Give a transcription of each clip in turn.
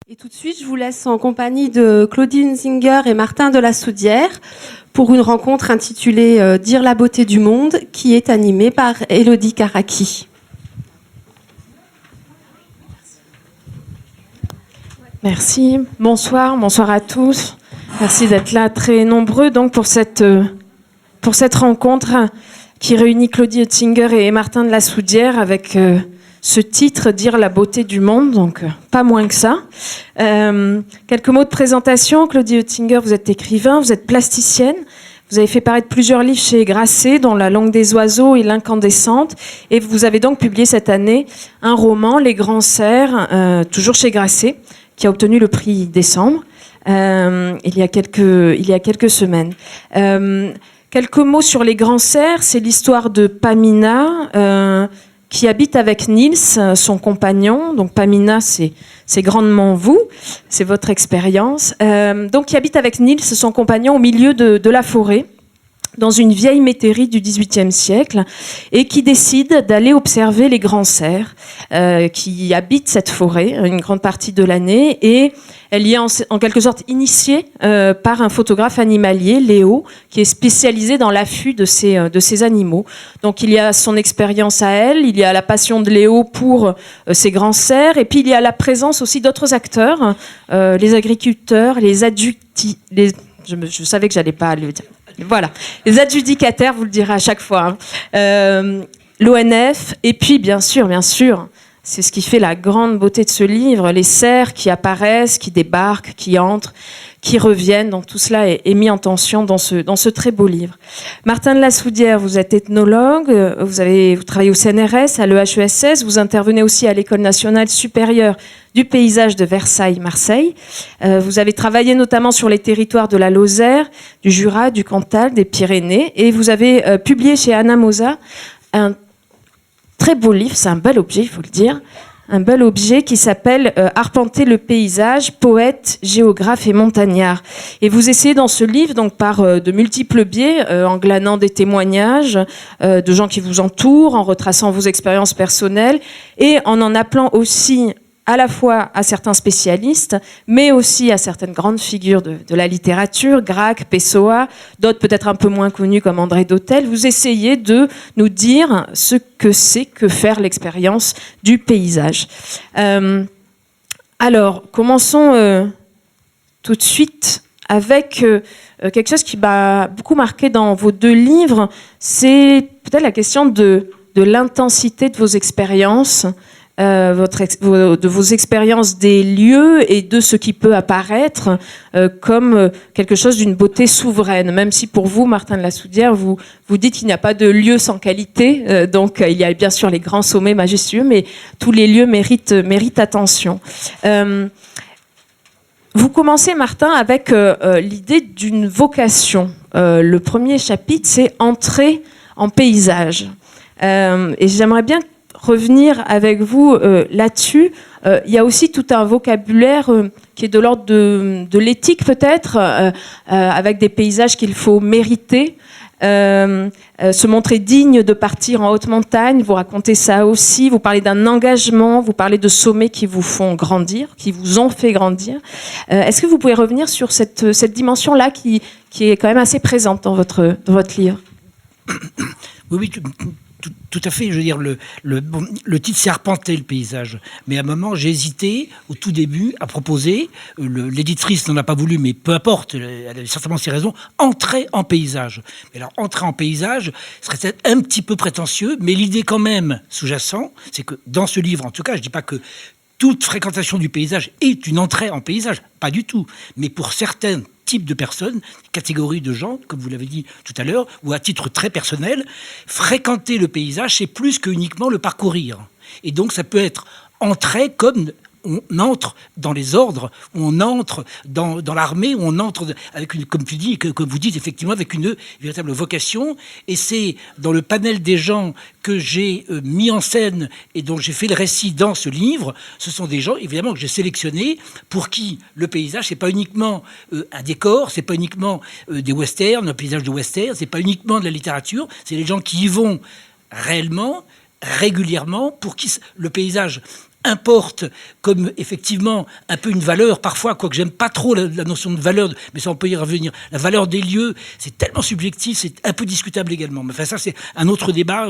Et tout de suite, je vous laisse en compagnie de Claudine Singer et Martin de la Soudière pour une rencontre intitulée Dire la beauté du monde, qui est animée par Élodie Karaki. Merci. Bonsoir à tous. Merci d'être là, très nombreux donc pour cette rencontre qui réunit Claudie Oettinger et Martin de la Soudière avec ce titre, Dire la beauté du monde, donc pas moins que ça. Quelques mots de présentation. Claudie Oettinger, vous êtes écrivain, vous êtes plasticienne. Vous avez fait paraître plusieurs livres chez Grasset, dont La langue des oiseaux et L'incandescente. Et vous avez donc publié cette année un roman, Les grands cerfs, toujours chez Grasset, qui a obtenu le prix Décembre il y a quelques semaines. Quelques mots sur Les grands cerfs. C'est l'histoire de Pamina, qui habite avec Niels, son compagnon. Donc Pamina, c'est grandement vous, c'est votre expérience. Donc qui habite avec Niels, son compagnon, au milieu de la forêt, dans une vieille métairie du XVIIIe siècle, et qui décide d'aller observer les grands cerfs qui habitent cette forêt une grande partie de l'année. Et elle y est en quelque sorte initiée par un photographe animalier, Léo, qui est spécialisé dans l'affût de ces animaux. Donc il y a son expérience à elle, il y a la passion de Léo pour ces grands cerfs, et puis il y a la présence aussi d'autres acteurs, les agriculteurs, les je savais que j'allais pas le dire. Voilà, les adjudicataires, vous le direz à chaque fois, l'ONF, et puis bien sûr, c'est ce qui fait la grande beauté de ce livre, les cerfs qui apparaissent, qui débarquent, qui entrent, qui reviennent. Donc tout cela est mis en tension dans ce très beau livre. Martin de la Soudière, vous êtes ethnologue, vous travaillez au CNRS, à l'EHESS, vous intervenez aussi à l'École nationale supérieure du paysage de Versailles-Marseille. Vous avez travaillé notamment sur les territoires de la Lozère, du Jura, du Cantal, des Pyrénées, et vous avez publié chez Anna Mosa un très beau livre, c'est un bel objet, il faut le dire, un bel objet qui s'appelle Arpenter le paysage, poète, géographe et montagnard. Et vous essayez dans ce livre, donc par de multiples biais, en glanant des témoignages de gens qui vous entourent, en retraçant vos expériences personnelles et en appelant aussi à la fois à certains spécialistes, mais aussi à certaines grandes figures de la littérature, Gracq, Pessoa, d'autres peut-être un peu moins connus comme André Dhôtel. Vous essayez de nous dire ce que c'est que faire l'expérience du paysage. Alors, commençons tout de suite avec quelque chose qui m'a beaucoup marqué dans vos deux livres. C'est peut-être la question de l'intensité de vos expériences, de vos expériences des lieux et de ce qui peut apparaître comme quelque chose d'une beauté souveraine, même si pour vous, Martin de la Soudière, vous dites qu'il n'y a pas de lieu sans qualité, donc il y a bien sûr les grands sommets majestueux, mais tous les lieux méritent attention. Vous commencez, Martin, avec l'idée d'une vocation. Le premier chapitre, c'est Entrer en paysage. Et j'aimerais bien revenir avec vous là-dessus. Il y a aussi tout un vocabulaire qui est de l'ordre de l'éthique peut-être, avec des paysages qu'il faut mériter, se montrer digne de partir en haute montagne. Vous racontez ça aussi, vous parlez d'un engagement, vous parlez de sommets qui vous font grandir, qui vous ont fait grandir. Est-ce que vous pouvez revenir sur cette dimension-là qui est quand même assez présente dans votre livre? Oui, tout à fait. Je veux dire, le titre, c'est Arpenter le paysage. Mais à un moment, j'ai hésité, au tout début, à proposer, l'éditrice n'en a pas voulu, mais peu importe, elle avait certainement ses raisons, Entrer en paysage. Mais alors, Entrer en paysage serait peut-être un petit peu prétentieux, mais l'idée quand même sous-jacente, c'est que dans ce livre, en tout cas, je ne dis pas que toute fréquentation du paysage est une entrée en paysage, pas du tout. Mais pour certains types de personnes, catégories de gens, comme vous l'avez dit tout à l'heure, ou à titre très personnel, fréquenter le paysage, c'est plus que uniquement le parcourir. Et donc ça peut être entrer comme on entre dans les ordres, on entre dans l'armée, on entre avec une, comme tu dis, comme vous dites effectivement, avec une véritable vocation. Et c'est dans le panel des gens que j'ai mis en scène et dont j'ai fait le récit dans ce livre. Ce sont des gens, évidemment, que j'ai sélectionnés pour qui le paysage, c'est pas uniquement un décor, c'est pas uniquement des westerns, un paysage de western, c'est pas uniquement de la littérature, c'est les gens qui y vont réellement, régulièrement, pour qui le paysage importe comme effectivement un peu une valeur, parfois, quoique j'aime pas trop la notion de valeur, mais ça on peut y revenir. La valeur des lieux, c'est tellement subjectif, c'est un peu discutable également. Mais enfin ça c'est un autre débat.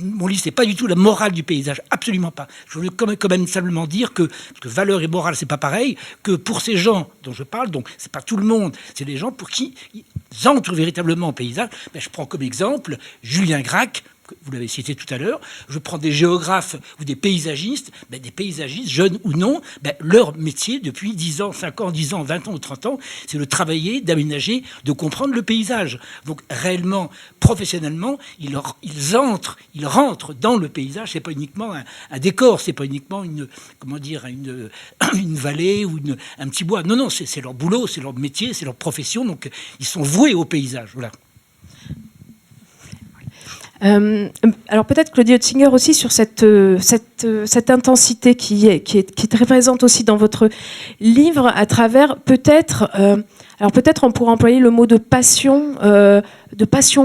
Mon livre c'est pas du tout la morale du paysage, absolument pas. Je voulais quand même simplement dire que valeur et morale c'est pas pareil, que pour ces gens dont je parle, donc c'est pas tout le monde, c'est les gens pour qui ils entrent véritablement au paysage. Ben, je prends comme exemple Julien Gracq, vous l'avez cité tout à l'heure, je prends des géographes ou des paysagistes, jeunes ou non, leur métier depuis 10 ans, 5 ans, 10 ans, 20 ans ou 30 ans, c'est de travailler, d'aménager, de comprendre le paysage. Donc réellement, professionnellement, ils rentrent dans le paysage, c'est pas uniquement un décor, c'est pas uniquement une vallée ou un petit bois. Non, c'est leur boulot, c'est leur métier, c'est leur profession, donc ils sont voués au paysage, voilà. Alors peut-être Claudie Oettinger aussi sur cette intensité qui est très présente aussi dans votre livre à travers peut-être on pourrait employer le mot de passion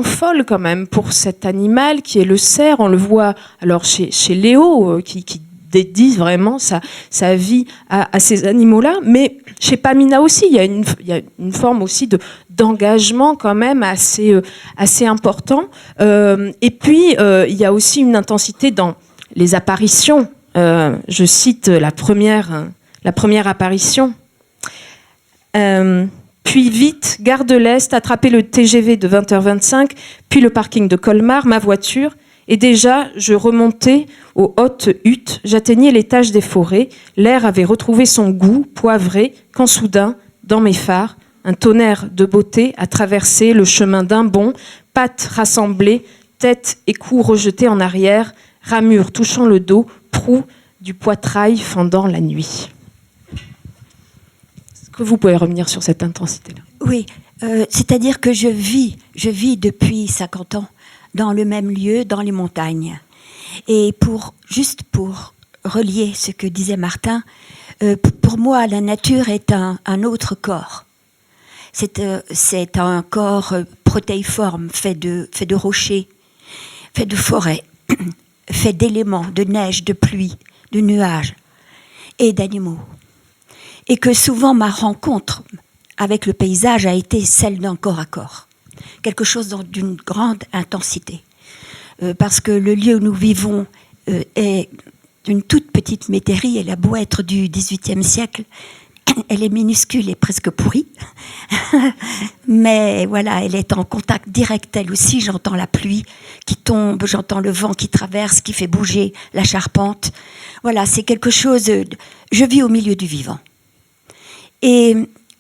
folle quand même pour cet animal qui est le cerf. On le voit alors chez Léo qui dédie vraiment sa vie à ces animaux-là, mais chez Pamina aussi, il y a une forme aussi d'engagement quand même assez important. Et puis, il y a aussi une intensité dans les apparitions. Je cite la première apparition. Puis vite, gare de l'Est, attraper le TGV de 20h25, puis le parking de Colmar, ma voiture. Et déjà, je remontais aux hautes huttes, j'atteignais l'étage des forêts, l'air avait retrouvé son goût poivré, quand soudain, dans mes phares, un tonnerre de beauté a traversé le chemin d'un bond, pattes rassemblées, tête et cou rejetés en arrière, ramure touchant le dos, proue du poitrail fendant la nuit. Est-ce que vous pouvez revenir sur cette intensité-là ? Oui, c'est-à-dire que je vis depuis 50 ans dans le même lieu, dans les montagnes. Et pour relier ce que disait Martin, pour moi, la nature est un autre corps. C'est un corps protéiforme, fait de rochers, fait de forêts, fait d'éléments, de neige, de pluie, de nuages et d'animaux. Et que souvent ma rencontre avec le paysage a été celle d'un corps à corps. Quelque chose d'une grande intensité. Parce que le lieu où nous vivons est une toute petite métairie, elle a beau être du XVIIIe siècle, elle est minuscule et presque pourrie. Mais voilà, elle est en contact direct, elle aussi. J'entends la pluie qui tombe, j'entends le vent qui traverse, qui fait bouger la charpente. Voilà, c'est quelque chose... Je vis au milieu du vivant. Et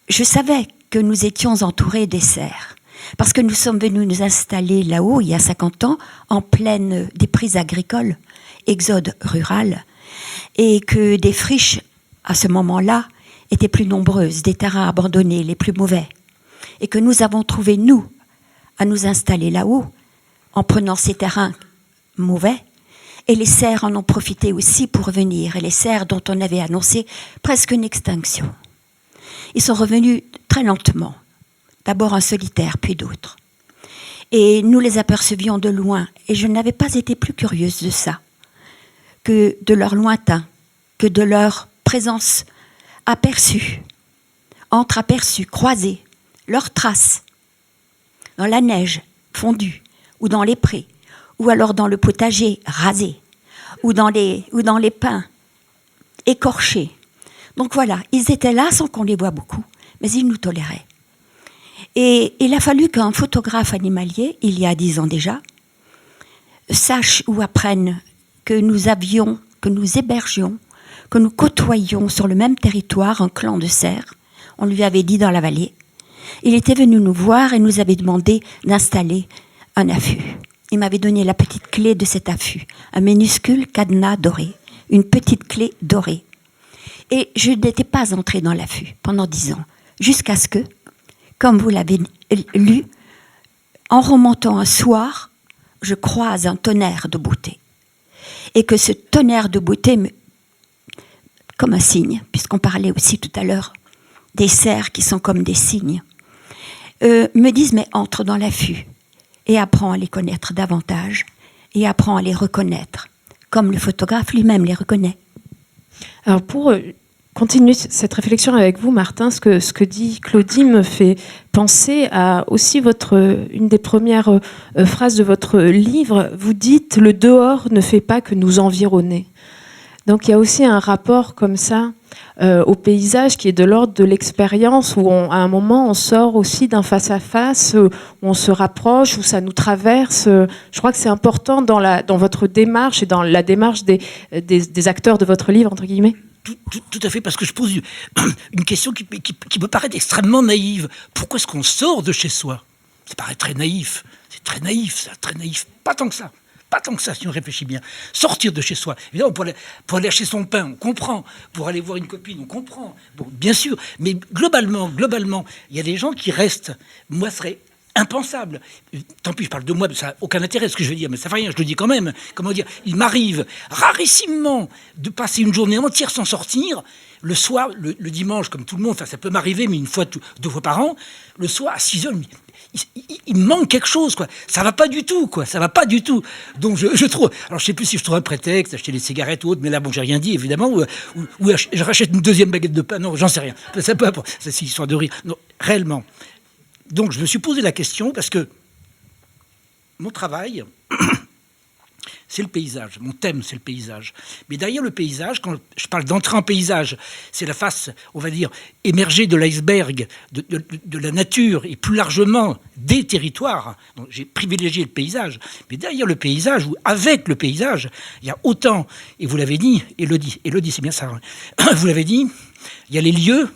je savais que nous étions entourés des cerfs. Parce que nous sommes venus nous installer là-haut, il y a 50 ans, en pleine déprise agricole, exode rural, et que des friches, à ce moment-là, étaient plus nombreuses, des terrains abandonnés, les plus mauvais. Et que nous avons trouvé, nous, à nous installer là-haut, en prenant ces terrains mauvais, et les cerfs en ont profité aussi pour venir, et les cerfs dont on avait annoncé presque une extinction. Ils sont revenus très lentement. D'abord un solitaire, puis d'autres. Et nous les apercevions de loin. Et je n'avais pas été plus curieuse de ça, que de leur lointain, que de leur présence aperçue, entre-aperçue, croisée, leurs traces, dans la neige fondue, ou dans les prés, ou alors dans le potager rasé, ou dans les pins écorchés. Donc voilà, ils étaient là sans qu'on les voie beaucoup, mais ils nous toléraient. Et il a fallu qu'un photographe animalier, il y a 10 ans déjà, sache ou apprenne que nous hébergions, que nous côtoyions sur le même territoire un clan de cerfs. On lui avait dit dans la vallée. Il était venu nous voir et nous avait demandé d'installer un affût. Il m'avait donné la petite clé de cet affût, un minuscule cadenas doré, une petite clé dorée. Et je n'étais pas entrée dans l'affût pendant 10 ans, jusqu'à ce que, comme vous l'avez lu, en remontant un soir, je croise un tonnerre de beauté. Et que ce tonnerre de beauté, comme un cygne, puisqu'on parlait aussi tout à l'heure des cerfs qui sont comme des cygnes, me disent, mais entre dans l'affût et apprends à les connaître davantage et apprends à les reconnaître, comme le photographe lui-même les reconnaît. Alors pour continuer cette réflexion avec vous, Martin, ce que dit Claudie me fait penser à aussi une des premières phrases de votre livre. Vous dites « Le dehors ne fait pas que nous environner ». Donc il y a aussi un rapport comme ça au paysage qui est de l'ordre de l'expérience, où à un moment on sort aussi d'un face-à-face, où on se rapproche, où ça nous traverse. Je crois que c'est important dans votre démarche et dans la démarche des acteurs de votre livre, entre guillemets. Tout à fait, parce que je pose une question qui me paraît extrêmement naïve. Pourquoi est-ce qu'on sort de chez soi? Ça paraît très naïf. C'est très naïf, ça, très naïf. Pas tant que ça. Pas tant que ça, si on réfléchit bien. Sortir de chez soi. Évidemment, pour aller acheter son pain, on comprend. Pour aller voir une copine, on comprend. Bon, bien sûr. Mais globalement, il y a des gens qui restent. Moi, ce serait impensable. Tant pis, je parle de moi, ça n'a aucun intérêt ce que je veux dire, mais ça fait rien, je le dis quand même. Comment dire, il m'arrive rarissimement de passer une journée entière sans sortir. Le soir, le dimanche, comme tout le monde, enfin, ça peut m'arriver, mais une fois, 2 fois par an, le soir à 6 heures, il me manque quelque chose, quoi. Ça va pas du tout, quoi. Ça va pas du tout. Donc je trouve. Alors je sais plus si je trouve un prétexte, acheter des cigarettes ou autre, mais là bon, j'ai rien dit évidemment. Ou je rachète une 2e baguette de pain. Non, j'en sais rien. Ça peut. C'est une histoire de rire. Non, réellement. Donc je me suis posé la question parce que mon travail, c'est le paysage. Mon thème, c'est le paysage. Mais derrière le paysage, quand je parle d'entrer en paysage, c'est la face, on va dire, émergée de l'iceberg, de la nature et plus largement des territoires. Donc, j'ai privilégié le paysage. Mais derrière le paysage, ou avec le paysage, il y a autant, et vous l'avez dit, Élodie, c'est bien ça, hein. Vous l'avez dit, il y a les lieux,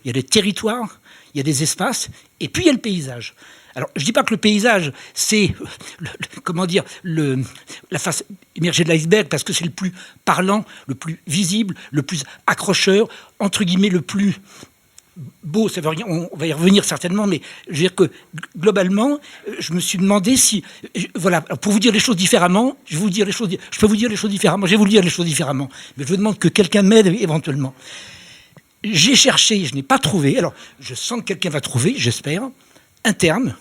il y a les territoires, il y a des espaces, et puis il y a le paysage. Alors, je ne dis pas que le paysage, c'est la face émergée de l'iceberg, parce que c'est le plus parlant, le plus visible, le plus accrocheur, entre guillemets, le plus beau. Ça veut rien, on va y revenir certainement, mais je veux dire que globalement, je me suis demandé si, voilà, pour vous dire les choses différemment, je peux vous dire les choses différemment, je vais vous dire les choses différemment, mais je vous demande que quelqu'un m'aide éventuellement. J'ai cherché, je n'ai pas trouvé, alors je sens que quelqu'un va trouver, j'espère, un terme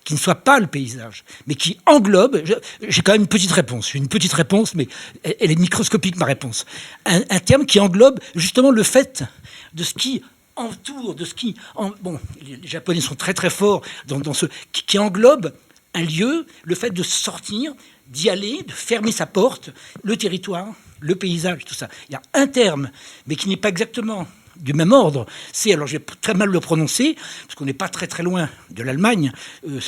qui ne soit pas le paysage, mais qui englobe, j'ai quand même une petite réponse, mais elle est microscopique, ma réponse. Un terme qui englobe justement le fait de ce qui entoure, bon, les Japonais sont très très forts dans ce, qui englobe un lieu, le fait de sortir, d'y aller, de fermer sa porte, le territoire, le paysage, tout ça. Il y a un terme, mais qui n'est pas exactement du même ordre, c'est, alors je vais très mal le prononcer, parce qu'on n'est pas très très loin de l'Allemagne,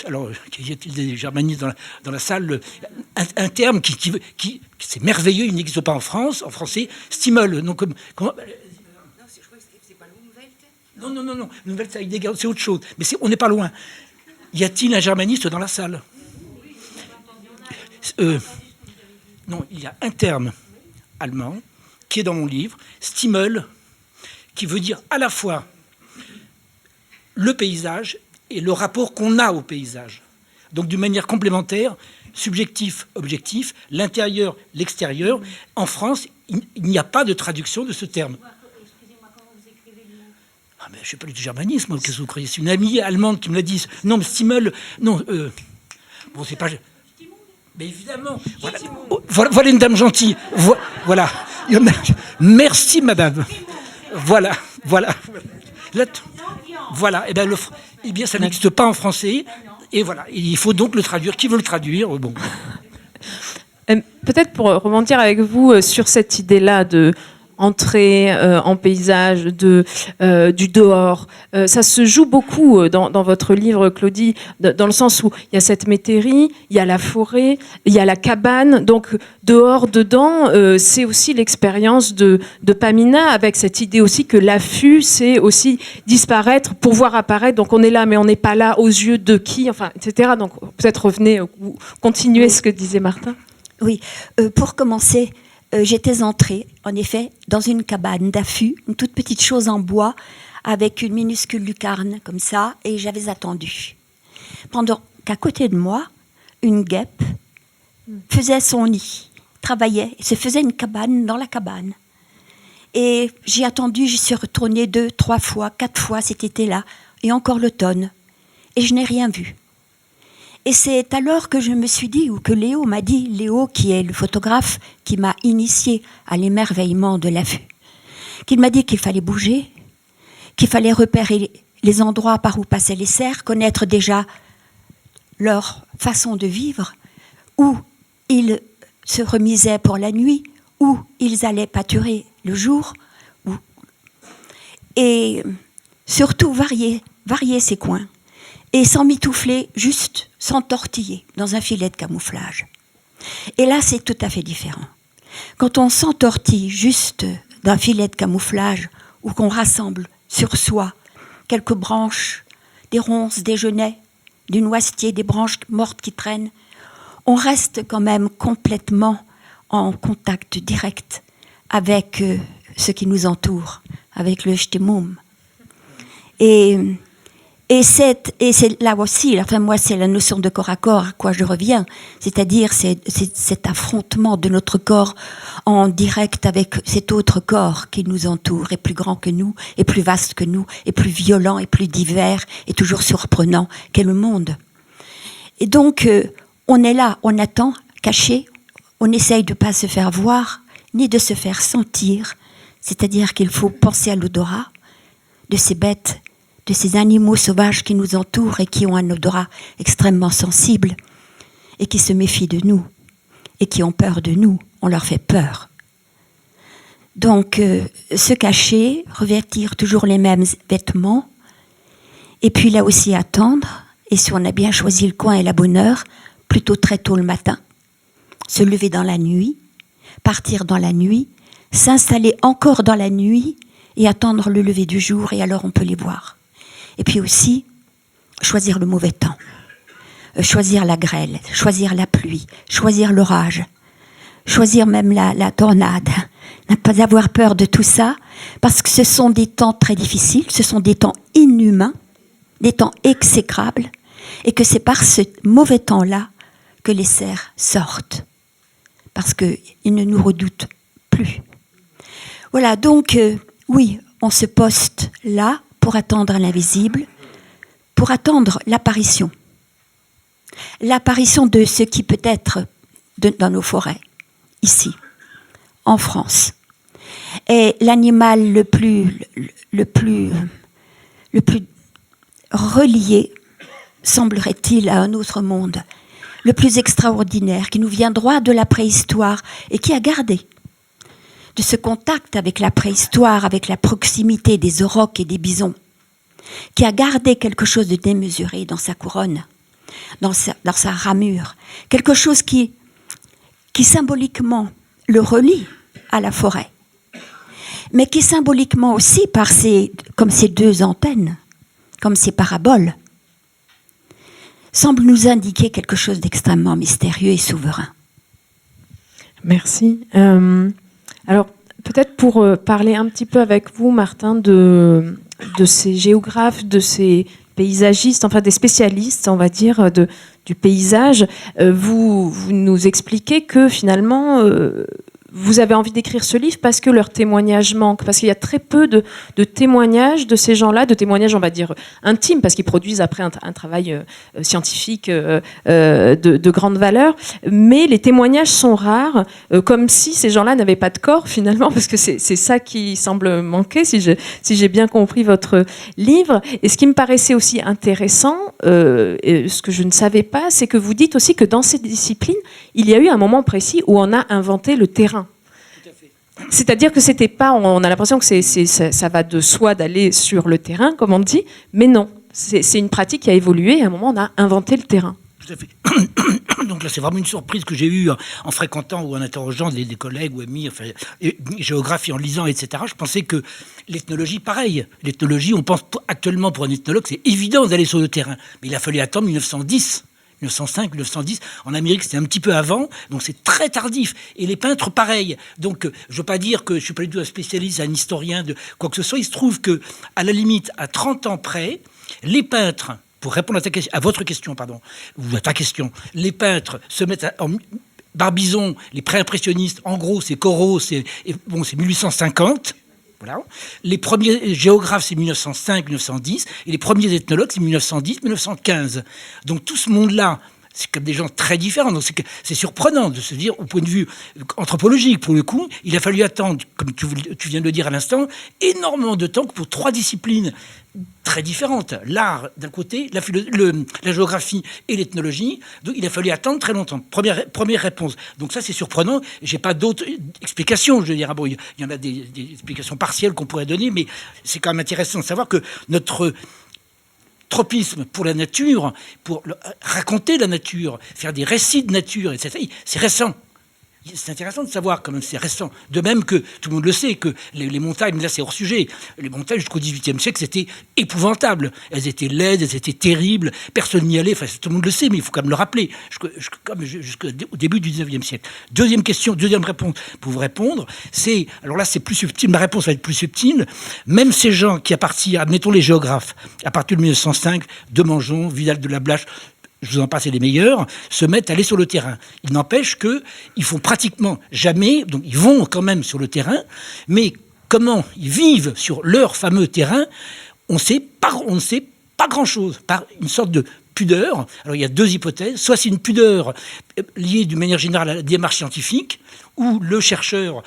alors y a-t-il des germanistes dans la salle, un terme qui c'est merveilleux, il n'existe pas en France, en français, Stimmel, non comment non, je crois que c'est pas l'Umwelt. Non, l'Umwelt c'est autre chose, mais on n'est pas loin. Y a-t-il un germaniste dans la salle? Non, il y a un terme allemand qui est dans mon livre, Stimmel, qui veut dire à la fois le paysage et le rapport qu'on a au paysage. Donc d'une manière complémentaire, subjectif, objectif, l'intérieur, l'extérieur. En France, il n'y a pas de traduction de ce terme. Excusez-moi, comment vous écrivez le mot? Ah, mais je ne sais pas du germanisme, qu'est-ce que vous croyez? C'est une amie allemande qui me l'a dit. Non, mais Stimmel, non, bon, c'est pas... Mais évidemment, voilà une dame gentille. Voilà. Merci, madame. Voilà. Là, voilà. Eh bien, ça n'existe pas en français. Et voilà. Il faut donc le traduire. Qui veut le traduire? Bon. Peut-être pour rebondir avec vous sur cette idée-là de entrer en paysage, du dehors. Ça se joue beaucoup dans votre livre, Claudie, dans le sens où il y a cette métairie, il y a la forêt, il y a la cabane. Donc dehors, dedans, c'est aussi l'expérience de Pamina, avec cette idée aussi que l'affût, c'est aussi disparaître pour voir apparaître. Donc on est là, mais on n'est pas là aux yeux de qui, enfin, etc. Donc peut-être revenez, continuez ce que disait Martin. Oui, pour commencer... j'étais entrée, en effet, dans une cabane d'affût, une toute petite chose en bois, avec une minuscule lucarne, comme ça, et j'avais attendu. Pendant qu'à côté de moi, une guêpe faisait son nid, travaillait, se faisait une cabane dans la cabane. Et j'ai attendu, j'y suis retournée 2, 3 fois, 4 fois cet été-là, et encore l'automne. Et je n'ai rien vu. Et c'est alors que je me suis dit, ou que Léo m'a dit, Léo qui est le photographe qui m'a initié à l'émerveillement de la vue, qu'il m'a dit qu'il fallait bouger, qu'il fallait repérer les endroits par où passaient les cerfs, connaître déjà leur façon de vivre, où ils se remisaient pour la nuit, où ils allaient pâturer le jour, et surtout varier ces coins, et sans mitoufler, juste s'entortiller dans un filet de camouflage. Et là, c'est tout à fait différent. Quand on s'entortille juste d'un filet de camouflage, ou qu'on rassemble sur soi quelques branches, des ronces, des genêts, du noisetier, des branches mortes qui traînent, on reste quand même complètement en contact direct avec ce qui nous entoure, avec le Stimmung. Et c'est là aussi, enfin moi c'est la notion de corps à corps à quoi je reviens, c'est-à-dire c'est cet affrontement de notre corps en direct avec cet autre corps qui nous entoure, est plus grand que nous, est plus vaste que nous, est plus violent, est plus divers, et toujours surprenant qu'est le monde. Et donc on est là, on attend, caché, on essaye de ne pas se faire voir, ni de se faire sentir, c'est-à-dire qu'il faut penser à l'odorat de ces bêtes, de ces animaux sauvages qui nous entourent et qui ont un odorat extrêmement sensible et qui se méfient de nous et qui ont peur de nous. On leur fait peur. Donc, se cacher, revêtir toujours les mêmes vêtements et puis là aussi attendre. Et si on a bien choisi le coin et la bonne heure, plutôt très tôt le matin, se lever dans la nuit, partir dans la nuit, s'installer encore dans la nuit et attendre le lever du jour et alors on peut les voir. Et puis aussi, choisir le mauvais temps, choisir la grêle, choisir la pluie, choisir l'orage, choisir même la tornade, ne pas avoir peur de tout ça, parce que ce sont des temps très difficiles, ce sont des temps inhumains, des temps exécrables, et que c'est par ce mauvais temps-là que les cerfs sortent, parce qu'ils ne nous redoutent plus. Voilà, donc, oui, on se poste là, pour attendre l'invisible, pour attendre l'apparition. L'apparition de ce qui peut être dans nos forêts, ici, en France. Et l'animal le plus relié, semblerait-il, à un autre monde, le plus extraordinaire, qui nous vient droit de la préhistoire et qui a gardé de ce contact avec la préhistoire, avec la proximité des aurochs et des bisons, qui a gardé quelque chose de démesuré dans sa couronne, dans sa ramure, quelque chose qui symboliquement le relie à la forêt, mais qui symboliquement aussi, comme ces deux antennes, comme ces paraboles, semble nous indiquer quelque chose d'extrêmement mystérieux et souverain. Merci. Alors, peut-être pour parler un petit peu avec vous, Martin, de ces géographes, de ces paysagistes, enfin des spécialistes, on va dire, du paysage, vous nous expliquez que finalement, vous avez envie d'écrire ce livre parce que leur témoignage manque, parce qu'il y a très peu de témoignages de ces gens-là, de témoignages, on va dire, intimes, parce qu'ils produisent après un travail scientifique de grande valeur, mais les témoignages sont rares, comme si ces gens-là n'avaient pas de corps, finalement, parce que c'est ça qui semble manquer, si j'ai bien compris votre livre. Et ce qui me paraissait aussi intéressant, ce que je ne savais pas, c'est que vous dites aussi que dans ces disciplines, il y a eu un moment précis où on a inventé le terrain. C'est-à-dire que c'était pas, on a l'impression que ça va de soi d'aller sur le terrain, comme on dit, mais non, c'est une pratique qui a évolué et à un moment on a inventé le terrain. Tout à fait. Donc là, c'est vraiment une surprise que j'ai eue en fréquentant ou en interrogeant des collègues ou amis, enfin, géographie, en lisant, etc. Je pensais que l'ethnologie, pareil. L'ethnologie, on pense actuellement pour un ethnologue, c'est évident d'aller sur le terrain. Mais il a fallu attendre 1910. 1905, 1910. En Amérique, c'était un petit peu avant, donc c'est très tardif. Et les peintres, pareil. Donc, je ne veux pas dire que je ne suis pas du tout un spécialiste, un historien de quoi que ce soit. Il se trouve que, à la limite, à 30 ans près, les peintres, pour répondre à votre question, pardon, ou à ta question, les peintres se mettent en Barbizon, les pré-impressionnistes, en gros, c'est Corot, c'est 1850. Voilà. Les premiers géographes, c'est 1905-1910, et les premiers ethnologues, c'est 1910-1915. Donc tout ce monde-là C'est comme des gens très différents. Donc c'est surprenant de se dire, au point de vue anthropologique, pour le coup, il a fallu attendre, comme tu viens de le dire à l'instant, énormément de temps pour 3 disciplines très différentes. L'art, d'un côté, la géographie et l'ethnologie. Donc il a fallu attendre très longtemps. Première réponse. Donc ça, c'est surprenant. J'ai pas d'autres explications. Je veux dire, bon, il y en a des explications partielles qu'on pourrait donner, mais c'est quand même intéressant de savoir que notre tropisme pour la nature, pour raconter la nature, faire des récits de nature, etc., c'est récent. C'est intéressant de savoir quand même, c'est récent. De même que, tout le monde le sait, que les montagnes, là c'est hors sujet, les montagnes jusqu'au XVIIIe siècle, c'était épouvantable. Elles étaient laides, elles étaient terribles, personne n'y allait, enfin tout le monde le sait, mais il faut quand même le rappeler, jusqu'au début du XIXe siècle. Deuxième réponse pour vous répondre, c'est, alors là c'est plus subtil, ma réponse va être plus subtile, même ces gens qui admettons les géographes, à partir de 1905, Demangeon, Vidal de la Blache, je vous en passe, et les meilleurs, se mettent à aller sur le terrain. Il n'empêche qu'ils font pratiquement jamais, donc ils vont quand même sur le terrain, mais comment ils vivent sur leur fameux terrain, on ne sait pas grand-chose, par une sorte de pudeur. Alors il y a 2 hypothèses, soit c'est une pudeur liée d'une manière générale à la démarche scientifique, où le chercheur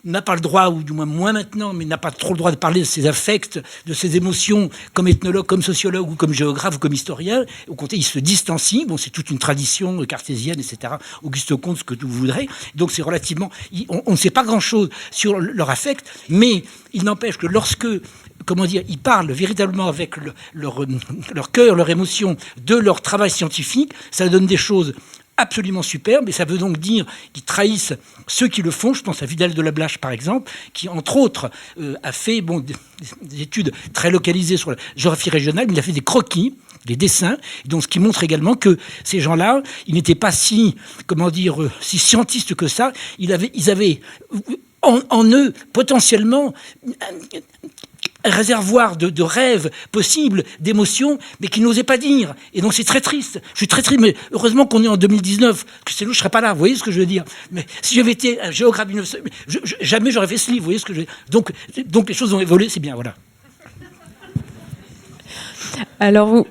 n'a pas le droit, ou du moins maintenant, mais n'a pas trop le droit de parler de ses affects, de ses émotions, comme ethnologue, comme sociologue, ou comme géographe, ou comme historien. Au contraire, il se distancie. Bon, c'est toute une tradition cartésienne, etc. Auguste Comte, ce que vous voudrez. Donc c'est relativement... On ne sait pas grand-chose sur leur affect, mais il n'empêche que lorsque... ils parlent véritablement avec leur cœur, leur émotion, de leur travail scientifique, ça donne des choses absolument superbe, et ça veut donc dire qu'ils trahissent ceux qui le font. Je pense à Vidal de la Blache, par exemple, qui, entre autres, a fait des études très localisées sur la géographie régionale. Il a fait des croquis, des dessins, donc ce qui montre également que ces gens-là, ils n'étaient pas si scientistes que ça. Ils avaient en eux, potentiellement, un réservoir de rêves possibles, d'émotions, mais qu'ils n'osaient pas dire. Et donc c'est très triste. Je suis très triste, mais heureusement qu'on est en 2019, que c'est nous, je ne serais pas là. Vous voyez ce que je veux dire? Mais si j'avais été un géographe, jamais j'aurais fait ce livre. Vous voyez ce que je veux dire? Donc les choses ont évolué, c'est bien, voilà. Alors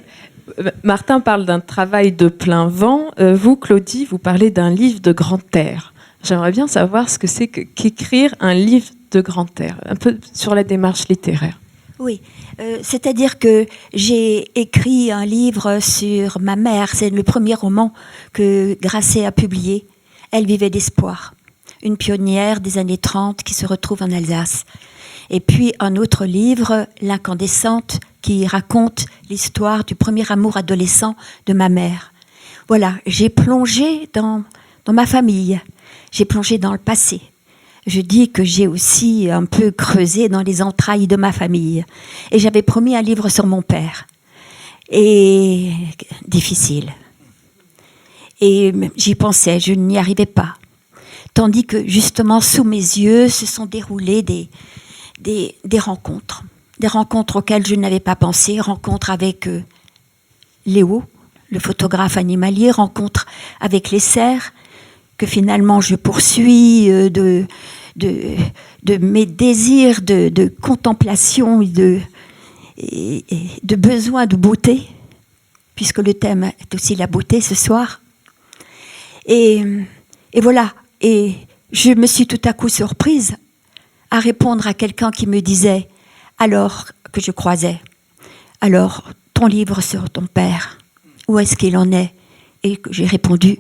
Martin parle d'un travail de plein vent. Vous, Claudie, vous parlez d'un livre de grand air. J'aimerais bien savoir ce que c'est qu'écrire un livre de grand air, un peu sur la démarche littéraire. Oui, c'est-à-dire que j'ai écrit un livre sur ma mère. C'est le premier roman que Grasset a publié. Elle vivait d'espoir. Une pionnière des années 30 qui se retrouve en Alsace. Et puis un autre livre, L'incandescente, qui raconte l'histoire du premier amour adolescent de ma mère. Voilà, j'ai plongé dans ma famille. J'ai plongé dans le passé. Je dis que j'ai aussi un peu creusé dans les entrailles de ma famille. Et j'avais promis un livre sur mon père. Et difficile. Et j'y pensais, je n'y arrivais pas. Tandis que justement, sous mes yeux, se sont déroulées des rencontres. Des rencontres auxquelles je n'avais pas pensé. Rencontres avec Léo, le photographe animalier. Rencontres avec les cerfs, que finalement je poursuis de mes désirs de contemplation et de besoin de beauté, puisque le thème est aussi la beauté ce soir. Et voilà. Et je me suis tout à coup surprise à répondre à quelqu'un qui me disait, alors que je croisais, alors ton livre sur ton père, où est-ce qu'il en est? Et que j'ai répondu,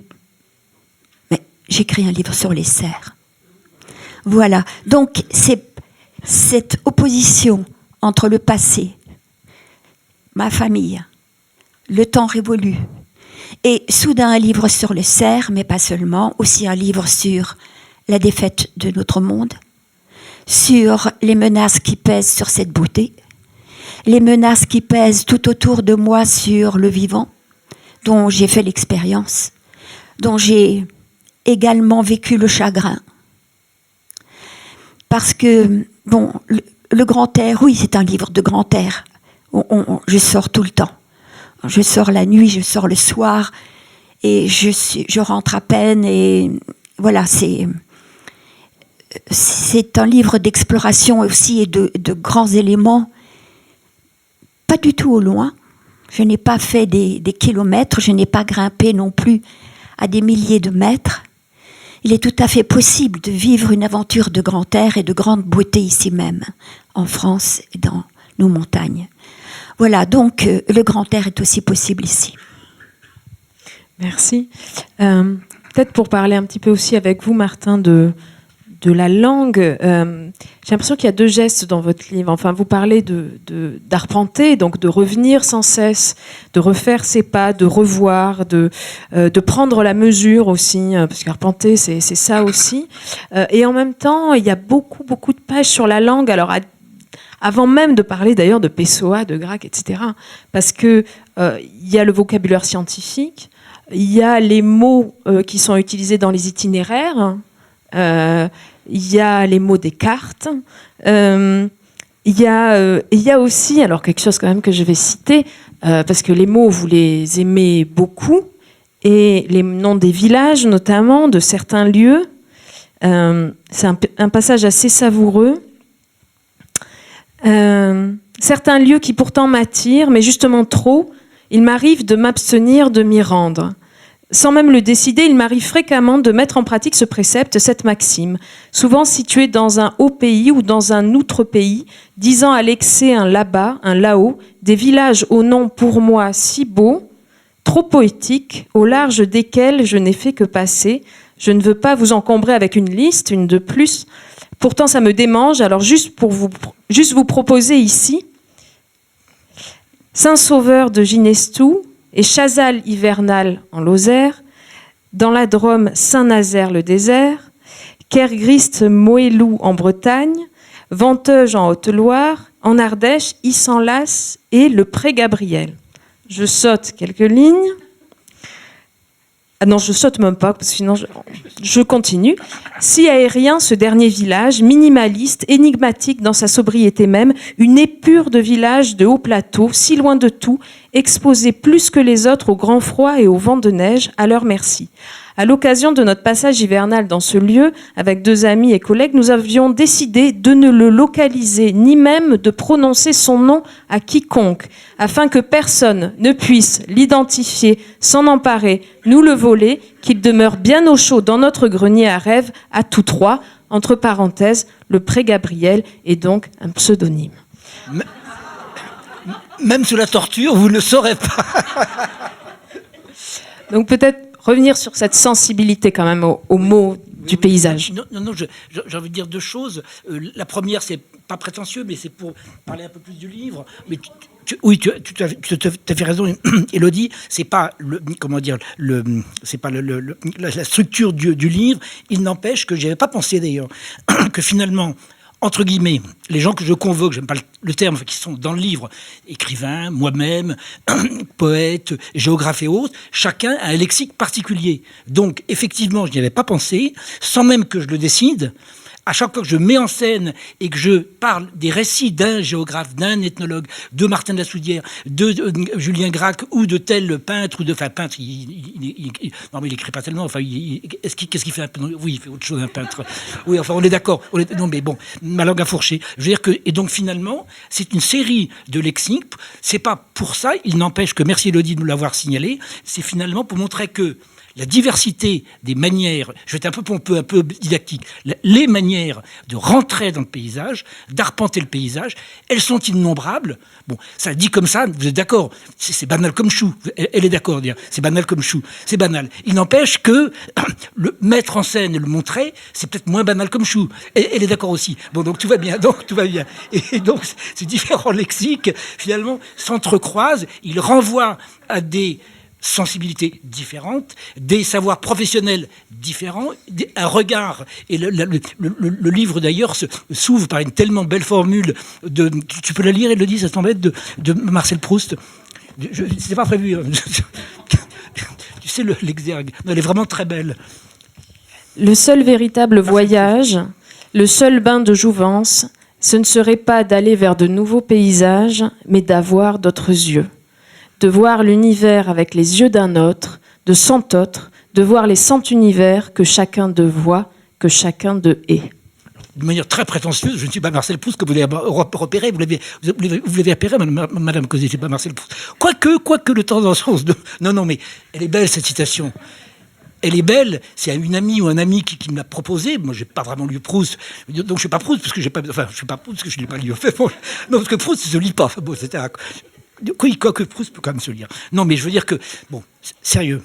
j'écris un livre sur les cerfs. Voilà. Donc, c'est cette opposition entre le passé, ma famille, le temps révolu, et soudain un livre sur les cerfs, mais pas seulement, aussi un livre sur la défaite de notre monde, sur les menaces qui pèsent sur cette beauté, les menaces qui pèsent tout autour de moi sur le vivant, dont j'ai fait l'expérience, dont j'ai également vécu le chagrin. Parce que, bon, le grand air, oui, c'est un livre de grand air. Je sors tout le temps. Je sors la nuit, je sors le soir, et je rentre à peine, et voilà, c'est un livre d'exploration aussi, et de grands éléments, pas du tout au loin. Je n'ai pas fait des kilomètres, je n'ai pas grimpé non plus à des milliers de mètres. Il est tout à fait possible de vivre une aventure de grand air et de grande beauté ici même, en France et dans nos montagnes. Voilà, donc le grand air est aussi possible ici. Merci. Peut-être pour parler un petit peu aussi avec vous, Martin, de la langue. J'ai l'impression qu'il y a deux gestes dans votre livre. Enfin, vous parlez d'arpenter, donc de revenir sans cesse, de refaire ses pas, de revoir, de prendre la mesure aussi, parce qu'arpenter, c'est ça aussi. Et en même temps, il y a beaucoup de pages sur la langue. Alors, avant même de parler d'ailleurs de Pessoa, de Gracq, etc. Parce que il y a le vocabulaire scientifique, il y a les mots qui sont utilisés dans les itinéraires, il y a les mots des cartes, il y a aussi, alors quelque chose quand même que je vais citer, parce que les mots, vous les aimez beaucoup, et les noms des villages, notamment, de certains lieux, c'est un passage assez savoureux. Certains lieux qui pourtant m'attirent, mais justement trop, il m'arrive de m'abstenir de m'y rendre. Sans même le décider, il m'arrive fréquemment de mettre en pratique ce précepte, cette maxime, souvent située dans un haut pays ou dans un outre-pays, disant à l'excès un là-bas, un là-haut, des villages au nom pour moi si beaux, trop poétiques, au large desquels je n'ai fait que passer. Je ne veux pas vous encombrer avec une liste, une de plus. Pourtant, ça me démange. Alors, juste vous proposer ici Saint-Sauveur de Ginestou et Chazal hivernal en Lozère, dans la Drôme Saint-Nazaire le désert, Kergrist Moellou en Bretagne, Venteuge en Haute-Loire, en Ardèche, Issenlas et le Pré-Gabriel. Je saute quelques lignes. Ah non, je saute même pas, parce que sinon je continue. Si aérien, ce dernier village, minimaliste, énigmatique dans sa sobriété même, une épure de village de haut plateau, si loin de tout, exposé plus que les autres au grand froid et au vent de neige, à leur merci. À l'occasion de notre passage hivernal dans ce lieu, avec 2 amis et collègues, nous avions décidé de ne le localiser, ni même de prononcer son nom à quiconque, afin que personne ne puisse l'identifier, s'en emparer, nous le voler, qu'il demeure bien au chaud dans notre grenier à rêve, à tous 3, entre parenthèses, le Pré-Gabriel est donc un pseudonyme. Même sous la torture, vous ne le saurez pas. Donc peut-être revenir sur cette sensibilité quand même aux mots du paysage. Non, j'ai envie de dire 2 choses. La première, c'est pas prétentieux, mais c'est pour parler un peu plus du livre. Mais oui, tu as fait raison, Élodie. C'est pas la structure du livre. Il n'empêche que j'avais pas pensé d'ailleurs que finalement, entre guillemets, les gens que je convoque, j'aime pas le terme, qui sont dans le livre, écrivains, moi-même, poètes, géographes et autres, chacun a un lexique particulier. Donc, effectivement, je n'y avais pas pensé, sans même que je le décide. À chaque fois que je mets en scène et que je parle des récits d'un géographe, d'un ethnologue, de Martin de la Soudière, de Julien Gracq ou de tel peintre, peintre, non mais il écrit pas tellement, qu'est-ce qu'il fait un peu? Oui, il fait autre chose, un peintre. Oui, enfin, on est d'accord. Non mais bon, ma langue a fourché. Je veux dire que, et donc finalement, c'est une série de lexiques. C'est pas pour ça, il n'empêche que, merci Élodie de nous l'avoir signalé, c'est finalement pour montrer que la diversité des manières, je vais être un peu pompeux, un peu didactique, les manières de rentrer dans le paysage, d'arpenter le paysage, elles sont innombrables. Bon, ça dit comme ça, vous êtes d'accord, c'est banal comme chou. Elle est d'accord, dire, c'est banal comme chou, c'est banal. Il n'empêche que le mettre en scène et le montrer, c'est peut-être moins banal comme chou. Elle est d'accord aussi. Bon, donc tout va bien. Et donc, ces différents lexiques, finalement, s'entrecroisent, ils renvoient à des sensibilités différentes, des savoirs professionnels différents, un regard. Et le livre, d'ailleurs, s'ouvre par une tellement belle formule de... Tu peux la lire, Élodie, ça t'embête, de Marcel Proust. C'est pas prévu. Hein. Tu sais, l'exergue. Elle est vraiment très belle. Le seul véritable voyage, le seul bain de jouvence, ce ne serait pas d'aller vers de nouveaux paysages, mais d'avoir d'autres yeux. De voir l'univers avec les yeux d'un autre, de 100 autres, de voir les 100 univers que chacun d'eux voit, que chacun d'eux est. de manière très prétentieuse, je ne suis pas Marcel Proust que vous l'avez repéré, vous l'avez repéré, Madame Cosé, c'est pas Marcel Proust. Quoique le temps dans le sens de... Non, mais elle est belle, cette citation. Elle est belle, c'est une amie ou un ami qui me l'a proposé. Moi, j'ai pas vraiment lu Proust, donc je suis pas Proust parce que je suis pas Proust parce que je l'ai pas lu. Bon, non, parce que Proust se lit pas. Bon, c'était quoique Proust peut quand même se lire. Non, mais je veux dire que bon, sérieux.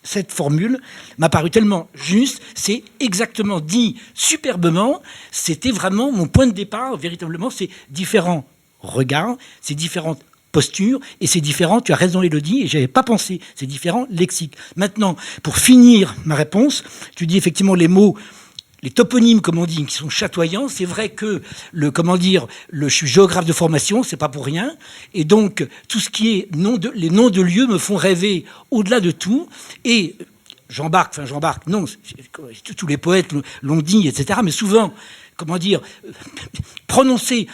Cette formule m'a paru tellement juste, c'est exactement dit superbement, c'était vraiment mon point de départ, véritablement, c'est différents regards, c'est différentes postures, et c'est différent, tu as raison Élodie, et j'avais pas pensé, c'est différents lexiques. Maintenant, pour finir ma réponse, tu dis effectivement les mots, les toponymes, comme on dit, qui sont chatoyants. C'est vrai que je suis géographe de formation, c'est pas pour rien. Et donc, tout ce qui est les noms de lieux me font rêver au-delà de tout. Et j'embarque, non, tous les poètes l'ont dit, etc. Mais souvent, prononcer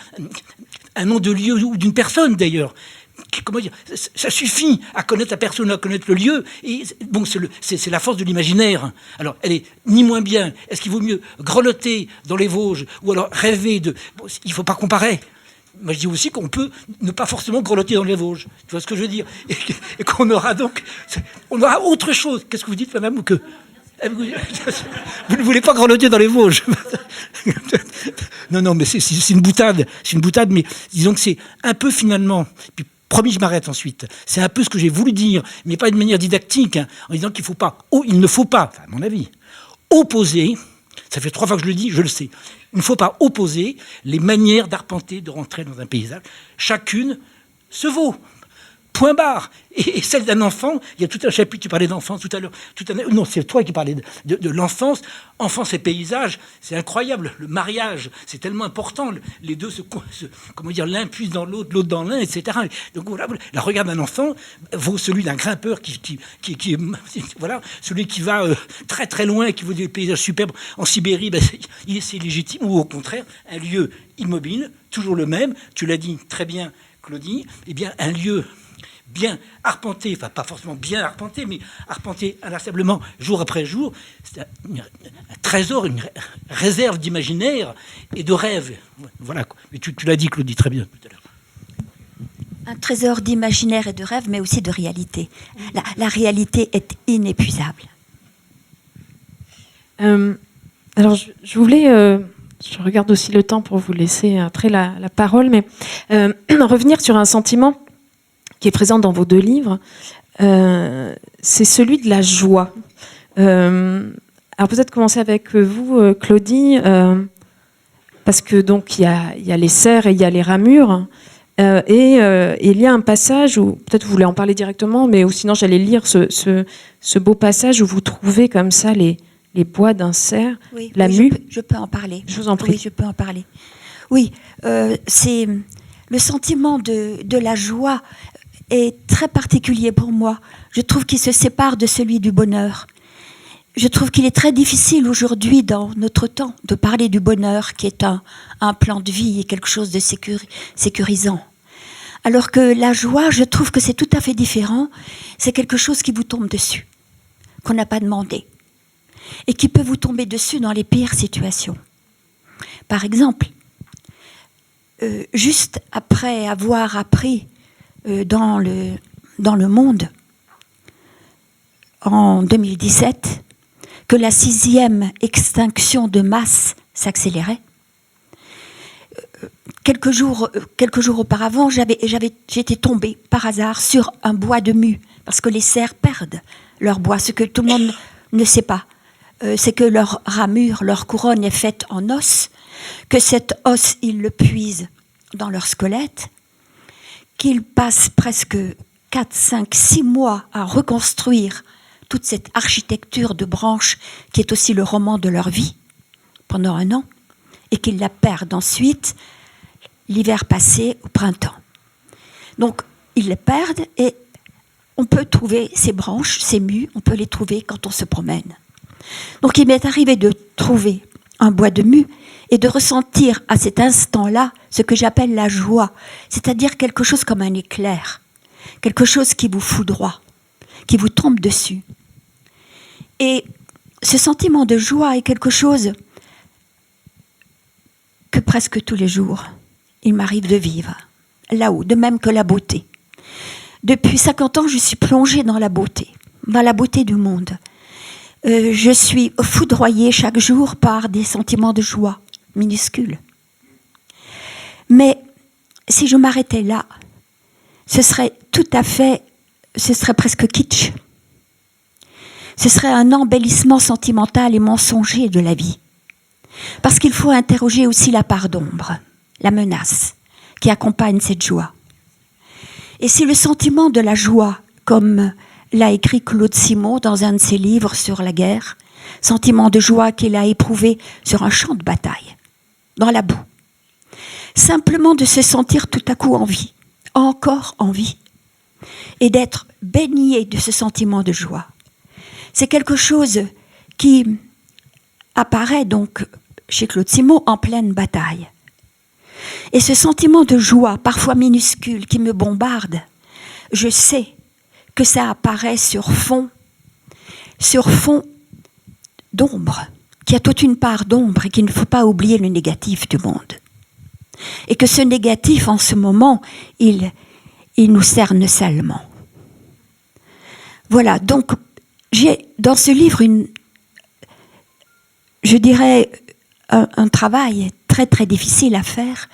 un nom de lieu ou d'une personne d'ailleurs, ça suffit à connaître la personne, à connaître le lieu. Et bon, c'est la force de l'imaginaire. Alors, elle est ni moins bien. Est-ce qu'il vaut mieux grelotter dans les Vosges ou alors rêver de... Bon, il ne faut pas comparer. Moi, je dis aussi qu'on peut ne pas forcément grelotter dans les Vosges. Tu vois ce que je veux dire? Et qu'on aura donc... On aura autre chose. Qu'est-ce que vous dites, madame, ou que... Vous ne voulez pas grelotter dans les Vosges? Non, mais c'est une boutade. C'est une boutade, mais disons que c'est un peu finalement... Puis, promis, je m'arrête ensuite. C'est un peu ce que j'ai voulu dire, mais pas de manière didactique, hein, en disant qu'il ne faut pas, à mon avis, opposer, ça fait 3 fois que je le dis, je le sais, il ne faut pas opposer les manières d'arpenter, de rentrer dans un paysage. Chacune se vaut. Point barre. Et celle d'un enfant, il y a tout un chapitre, tu parlais d'enfance tout à l'heure. Non, c'est toi qui parlais de l'enfance. Enfance et paysage, c'est incroyable. Le mariage, c'est tellement important. Les deux l'un puise dans l'autre, l'autre dans l'un, etc. Donc voilà, la regard d'un enfant vaut celui d'un grimpeur voilà, celui qui va très très loin et qui voit des paysages superbes en Sibérie, c'est légitime. Ou au contraire, un lieu immobile, toujours le même. Tu l'as dit très bien, Claudie. Eh bien, un lieu bien arpenté, enfin pas forcément bien arpenté, mais arpenté inlassablement jour après jour, c'est un trésor, une réserve d'imaginaire et de rêve. Voilà. Mais tu l'as dit, Claudie, très bien tout à l'heure. Un trésor d'imaginaire et de rêve, mais aussi de réalité. La réalité est inépuisable. Alors, je voulais... je regarde aussi le temps pour vous laisser après la parole, mais revenir sur un sentiment qui est présent dans vos 2 livres, c'est celui de la joie. Alors peut-être commencer avec vous, Claudie, parce que donc il y a les cerfs et il y a les ramures, et il y a un passage où peut-être vous voulez en parler directement, mais ou sinon j'allais lire ce beau passage où vous trouvez comme ça les bois d'un cerf, la mue. Je peux en parler. Je vous en prie. Oui, je peux en parler. Oui, c'est le sentiment de la joie est très particulier pour moi. Je trouve qu'il se sépare de celui du bonheur. Je trouve qu'il est très difficile aujourd'hui, dans notre temps, de parler du bonheur, qui est un plan de vie et quelque chose de sécurisant. Alors que la joie, je trouve que c'est tout à fait différent. C'est quelque chose qui vous tombe dessus, qu'on n'a pas demandé, et qui peut vous tomber dessus dans les pires situations. Par exemple, juste après avoir appris dans le Monde, en 2017, que la 6e extinction de masse s'accélérait. Quelques jours auparavant, j'étais tombée par hasard sur un bois de mue, parce que les cerfs perdent leur bois. Ce que tout le monde ne sait pas, c'est que leur ramure, leur couronne est faite en os, que cet os, ils le puisent dans leur squelette, qu'ils passent presque 4, 5, 6 mois à reconstruire toute cette architecture de branches qui est aussi le roman de leur vie pendant 1 an, et qu'ils la perdent ensuite l'hiver passé au printemps. Donc ils les perdent et on peut trouver ces branches, ces mues, on peut les trouver quand on se promène. Donc il m'est arrivé de trouver un bois de mue et de ressentir à cet instant-là ce que j'appelle la joie, c'est-à-dire quelque chose comme un éclair, quelque chose qui vous foudroie, qui vous tombe dessus. Et ce sentiment de joie est quelque chose que presque tous les jours, il m'arrive de vivre là-haut, de même que la beauté. Depuis 50 ans, je suis plongée dans la beauté du monde. Je suis foudroyée chaque jour par des sentiments de joie minuscules. Mais si je m'arrêtais là, ce serait presque kitsch. Ce serait un embellissement sentimental et mensonger de la vie. Parce qu'il faut interroger aussi la part d'ombre, la menace qui accompagne cette joie. Et si le sentiment de la joie, comme l'a écrit Claude Simon dans un de ses livres sur la guerre, sentiment de joie qu'il a éprouvé sur un champ de bataille, dans la boue, simplement de se sentir tout à coup en vie, encore en vie, et d'être baigné de ce sentiment de joie. C'est quelque chose qui apparaît donc chez Claude Simon en pleine bataille. Et ce sentiment de joie, parfois minuscule, qui me bombarde, je sais que ça apparaît sur fond d'ombre, qu'il y a toute une part d'ombre et qu'il ne faut pas oublier le négatif du monde. Et que ce négatif, en ce moment, il nous cerne salement. Voilà, donc j'ai dans ce livre un travail très très difficile à faire,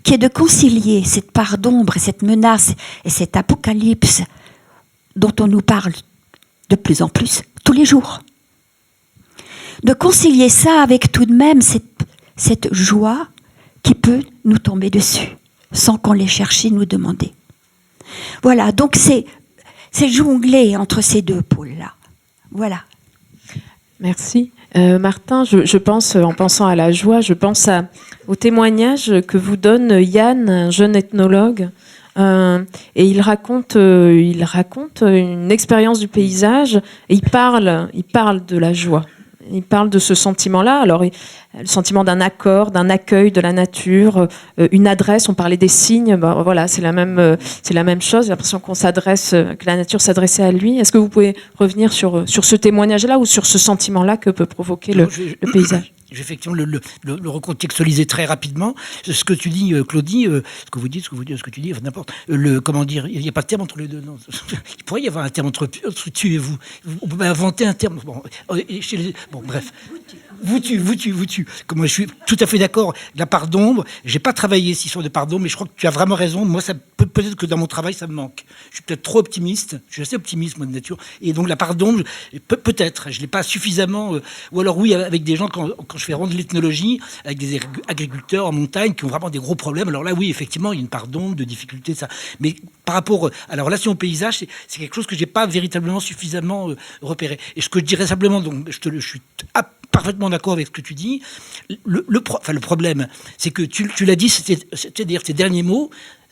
qui est de concilier cette part d'ombre et cette menace et cet apocalypse dont on nous parle de plus en plus, tous les jours. De concilier ça avec tout de même cette joie qui peut nous tomber dessus, sans qu'on l'ait cherché, nous demander. Voilà, donc c'est jongler entre ces deux pôles-là. Voilà. Merci. Martin, je pense, en pensant à la joie, je pense au témoignage que vous donne Yann, un jeune ethnologue, et il raconte une expérience du paysage, et il parle de la joie. Il parle de ce sentiment-là. Alors, le sentiment d'un accord, d'un accueil de la nature, une adresse. On parlait des signes. Ben, voilà, c'est la même chose. J'ai l'impression que la nature s'adressait à lui. Est-ce que vous pouvez revenir sur ce témoignage-là ou sur ce sentiment-là que peut provoquer le paysage? Je vais effectivement le recontextualiser très rapidement. Ce que tu dis, Claudie, ce que tu dis, enfin, n'importe. Comment dire, il n'y a pas de terme entre les deux. Non. Il pourrait y avoir un terme entre tu et vous. On peut inventer un terme. Bon, bref. Vous tu. Comme je suis tout à fait d'accord. La part d'ombre, j'ai pas travaillé ici sur des parts d'ombre, mais je crois que tu as vraiment raison. Moi, peut-être que dans mon travail, ça me manque. Je suis peut-être trop optimiste. Je suis assez optimiste, moi, de nature. Et donc, la part d'ombre, peut-être, je l'ai pas suffisamment. Ou alors, oui, avec des gens, quand je fais rendre l'ethnologie, avec des agriculteurs en montagne qui ont vraiment des gros problèmes. Alors là, oui, effectivement, il y a une part d'ombre, de difficulté, ça. Mais par rapport à la relation au paysage, c'est quelque chose que j'ai pas véritablement suffisamment repéré. Et ce que je dirais simplement, donc, je suis parfaitement d'accord avec ce que tu dis. Le problème, c'est que tu l'as dit, c'est-à-dire tes derniers mots,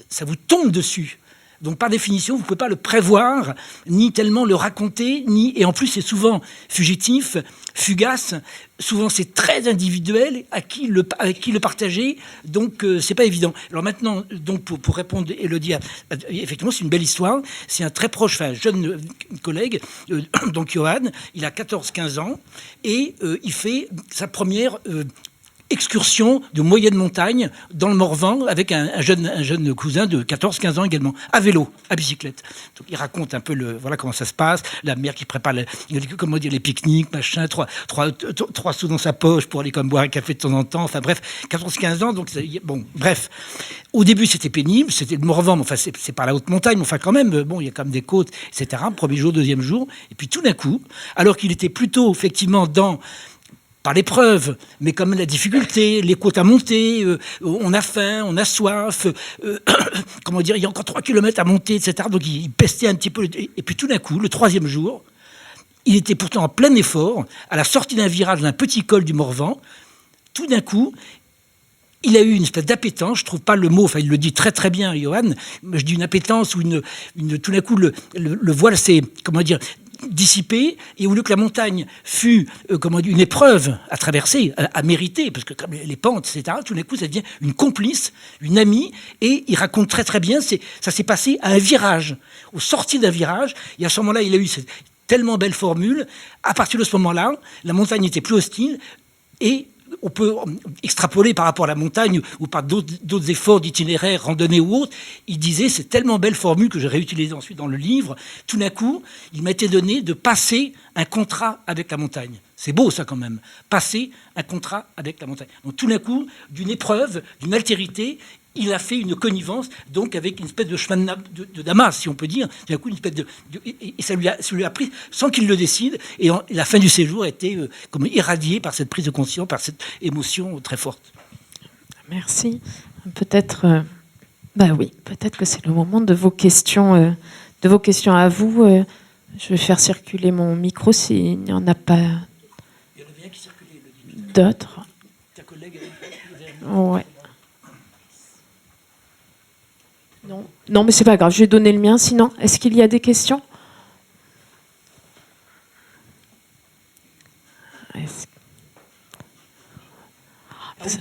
ça vous tombe dessus. Donc, par définition, vous ne pouvez pas le prévoir, ni tellement le raconter, et en plus, c'est souvent fugitif, fugace, souvent c'est très individuel, à qui le partager, donc c'est pas évident. Alors maintenant, donc pour répondre, Élodie, effectivement, c'est une belle histoire, c'est un très proche, jeune collègue, donc Johan, il a 14-15 ans, et il fait sa première excursion de moyenne montagne dans le Morvan avec un jeune cousin de 14-15 ans également, à vélo, à bicyclette. Donc il raconte un peu voilà comment ça se passe, la mère qui prépare les pique-niques, machin, trois sous dans sa poche pour aller comme boire un café de temps en temps, enfin bref, 14-15 ans, donc bon, bref. Au début c'était pénible, c'était le Morvan, mais enfin c'est pas la haute montagne, mais enfin quand même, bon, il y a quand même des côtes, etc. Premier jour, deuxième jour, et puis tout d'un coup, alors qu'il était plutôt effectivement par l'épreuve, mais comme la difficulté, les côtes à monter, on a faim, on a soif, comment dire, il y a encore 3 kilomètres à monter, etc. Donc il pestait un petit peu. Et puis tout d'un coup, le troisième jour, il était pourtant en plein effort, à la sortie d'un virage d'un petit col du Morvan. Tout d'un coup, il a eu une espèce d'appétence, je trouve pas le mot, enfin il le dit très très bien, Johan, je dis une appétence où tout d'un coup le voile s'est, comment dire, dissipé, et au lieu que la montagne fût une épreuve à traverser, à mériter, parce que comme les pentes, etc., tout d'un coup ça devient une complice, une amie, et il raconte très très bien, ça s'est passé à un virage, aux sorties d'un virage, et à ce moment-là il a eu cette tellement belle formule, à partir de ce moment-là, la montagne n'était plus hostile, et on peut extrapoler par rapport à la montagne ou par d'autres efforts d'itinéraire, randonnée ou autres. Il disait, c'est tellement belle formule que j'ai réutilisée ensuite dans le livre, tout d'un coup, il m'était donné de passer un contrat avec la montagne. C'est beau ça quand même, passer un contrat avec la montagne. Donc tout d'un coup, d'une épreuve, d'une altérité, il a fait une connivence, donc avec une espèce de chemin de Damas, si on peut dire. Tout d'un coup, une espèce et ça lui a pris, sans qu'il le décide, et la fin du séjour a été comme irradiée par cette prise de conscience, par cette émotion très forte. Merci. Peut-être, oui, peut-être que c'est le moment de vos questions à vous. Je vais faire circuler mon micro s'il n'y en a pas. Il y en avait un qui circulait. D'autres. Ta collègue. Ouais. Non, mais c'est pas grave, je vais donner le mien. Sinon, est-ce qu'il y a des questions? Des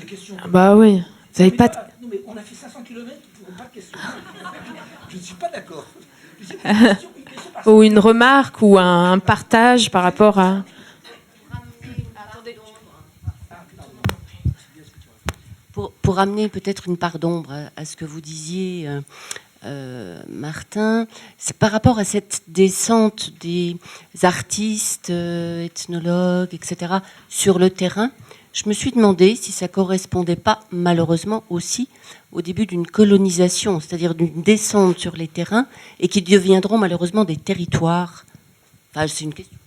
questions. Bah oui, vous n'avez pas... Non, mais on a fait 500 km pour pas de questions. Je ne suis pas d'accord. Ou une remarque ou un partage par rapport à... Pour amener peut-être une part d'ombre à ce que vous disiez, Martin, c'est par rapport à cette descente des artistes, ethnologues, etc., sur le terrain. Je me suis demandé si ça correspondait pas, malheureusement aussi, au début d'une colonisation, c'est-à-dire d'une descente sur les terrains, et qui deviendront malheureusement des territoires. Enfin, c'est une question.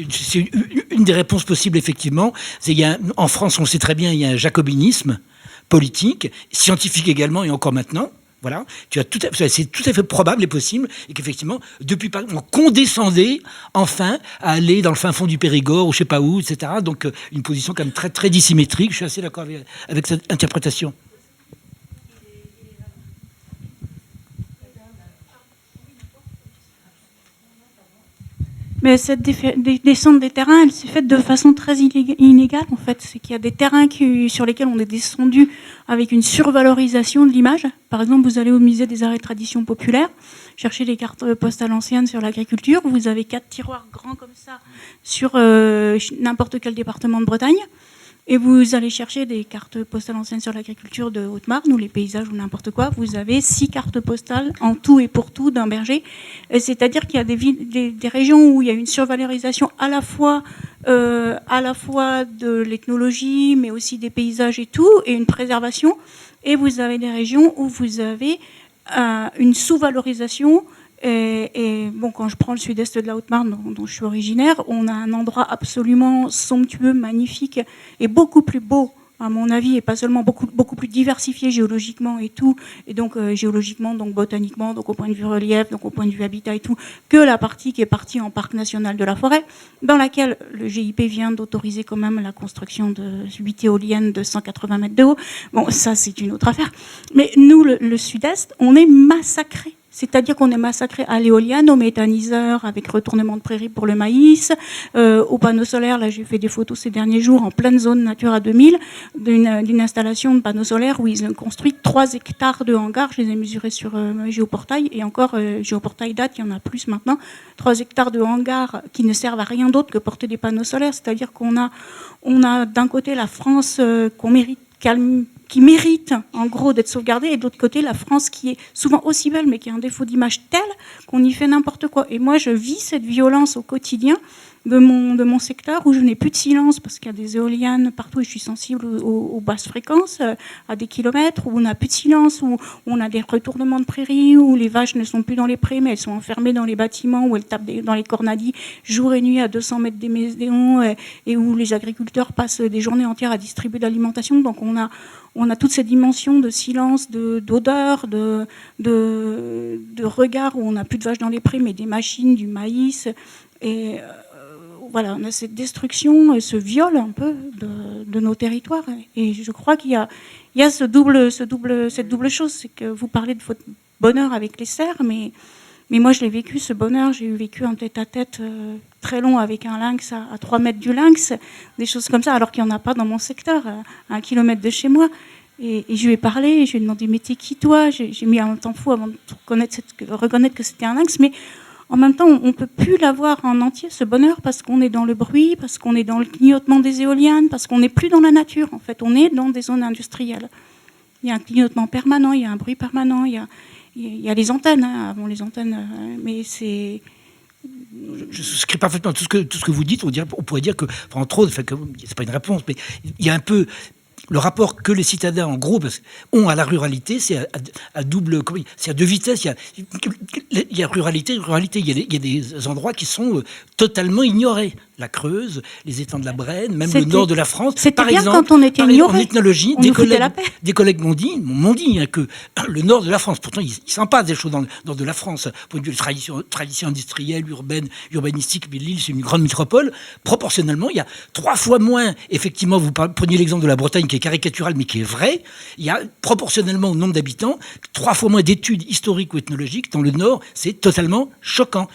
C'est une des réponses possibles, effectivement. En France, on le sait très bien, il y a un jacobinisme politique, scientifique également, et encore maintenant. Voilà, c'est tout à fait probable et possible, et qu'effectivement, depuis on condescendait enfin à aller dans le fin fond du Périgord, ou je sais pas où, etc. Donc, une position quand même très, très dissymétrique. Je suis assez d'accord avec cette interprétation. Mais cette descente des terrains, elle s'est faite de façon très inégale, en fait. C'est qu'il y a des terrains sur lesquels on est descendu avec une survalorisation de l'image. Par exemple, vous allez au musée des arts et traditions populaires, chercher des cartes postales anciennes sur l'agriculture. Vous avez 4 tiroirs grands comme ça sur n'importe quel département de Bretagne. Et vous allez chercher des cartes postales anciennes sur l'agriculture de Haute-Marne ou les paysages ou n'importe quoi. Vous avez 6 cartes postales en tout et pour tout d'un berger. C'est-à-dire qu'il y a des régions où il y a une survalorisation à la fois de l'ethnologie, mais aussi des paysages et tout, et une préservation. Et vous avez des régions où vous avez une sous-valorisation. Et bon, quand je prends le sud-est de la Haute-Marne, dont je suis originaire, on a un endroit absolument somptueux, magnifique, et beaucoup plus beau, à mon avis, et pas seulement beaucoup plus diversifié géologiquement et tout, et donc géologiquement, donc botaniquement, donc au point de vue relief, donc au point de vue habitat et tout, que la partie qui est partie en parc national de la forêt, dans laquelle le GIP vient d'autoriser quand même la construction de 8 éoliennes de 180 mètres de haut. Bon, ça, c'est une autre affaire. Mais nous, le sud-est, on est massacrés. C'est-à-dire qu'on est massacré à l'éolienne, au méthaniseur, avec retournement de prairie pour le maïs, aux panneaux solaires. Là, j'ai fait des photos ces derniers jours en pleine zone Natura 2000 d'une installation de panneaux solaires où ils ont construit 3 hectares de hangars. Je les ai mesurés sur Géoportail. Et encore, Géoportail date, il y en a plus maintenant. 3 hectares de hangars qui ne servent à rien d'autre que porter des panneaux solaires. C'est-à-dire qu'on a d'un côté la France qu'on mérite qui mérite en gros d'être sauvegardée, et de l'autre côté la France qui est souvent aussi belle mais qui a un défaut d'image tel qu'on y fait n'importe quoi. Et moi je vis cette violence au quotidien de mon secteur, où je n'ai plus de silence parce qu'il y a des éoliennes partout et je suis sensible aux basses fréquences à des kilomètres, où on n'a plus de silence, où on a des retournements de prairies, où les vaches ne sont plus dans les prés mais elles sont enfermées dans les bâtiments, où elles tapent dans les cornadis jour et nuit à 200 mètres des maisons, et où les agriculteurs passent des journées entières à distribuer de l'alimentation. Donc on a toutes ces dimensions de silence, d'odeur, de regard, où on n'a plus de vaches dans les prés mais des machines, du maïs, et voilà, on a cette destruction et ce viol un peu de nos territoires. Et je crois qu'il y a cette double chose, c'est que vous parlez de votre bonheur avec les cerfs, mais moi je l'ai vécu, ce bonheur. J'ai vécu un tête-à-tête très long avec un lynx à 3 mètres du lynx, des choses comme ça, alors qu'il n'y en a pas dans mon secteur, à 1 kilomètre de chez moi. Et je lui ai parlé, et je lui ai demandé, mais t'es qui toi? J'ai mis un temps fou avant de reconnaître que c'était un lynx, mais En même temps, on ne peut plus l'avoir en entier, ce bonheur, parce qu'on est dans le bruit, parce qu'on est dans le clignotement des éoliennes, parce qu'on n'est plus dans la nature, en fait. On est dans des zones industrielles. Il y a un clignotement permanent, il y a un bruit permanent, il y a les antennes, hein, avant les antennes, mais c'est... Je souscris parfaitement tout ce que vous dites. On pourrait dire que, enfin, entre autres, enfin, c'est pas une réponse, mais il y a un peu le rapport que les citadins, en gros, ont à la ruralité, c'est à double, c'est à deux vitesses. Il y a ruralité. Il y a des endroits qui sont totalement ignorés. La Creuse, les étangs de la Brenne, même le nord de la France. C'était par bien exemple, quand on était ignorés. En ethnologie, On nous foutait la paix. des collègues m'ont dit hein, que le nord de la France, pourtant ils s'en passent des choses dans le nord de la France, point de vue de tradition industrielle, urbanistique, mais Lille c'est une grande métropole, proportionnellement il y a 3 fois moins, effectivement vous preniez l'exemple de la Bretagne qui est caricatural mais qui est vrai, il y a proportionnellement au nombre d'habitants 3 fois moins d'études historiques ou ethnologiques dans le nord, c'est totalement choquant.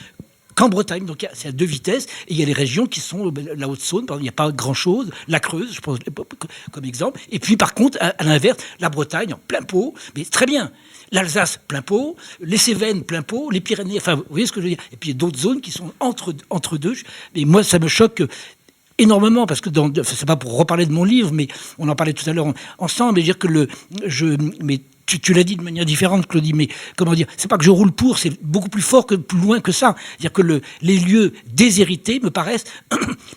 Qu'en Bretagne, donc c'est à deux vitesses, et il y a les régions qui sont la Haute-Saône, par exemple, il n'y a pas grand-chose, la Creuse, je pense comme exemple, et puis par contre, à l'inverse, la Bretagne en plein pot, mais très bien, l'Alsace plein pot, les Cévennes plein pot, les Pyrénées, enfin vous voyez ce que je veux dire, et puis il y a d'autres zones qui sont entre deux, mais moi ça me choque énormément, parce que c'est pas pour reparler de mon livre, mais on en parlait tout à l'heure ensemble, et dire que tu l'as dit de manière différente, Claudie, mais comment dire, c'est pas que je roule pour, c'est beaucoup plus fort, plus loin que ça. C'est-à-dire que les lieux déshérités me paraissent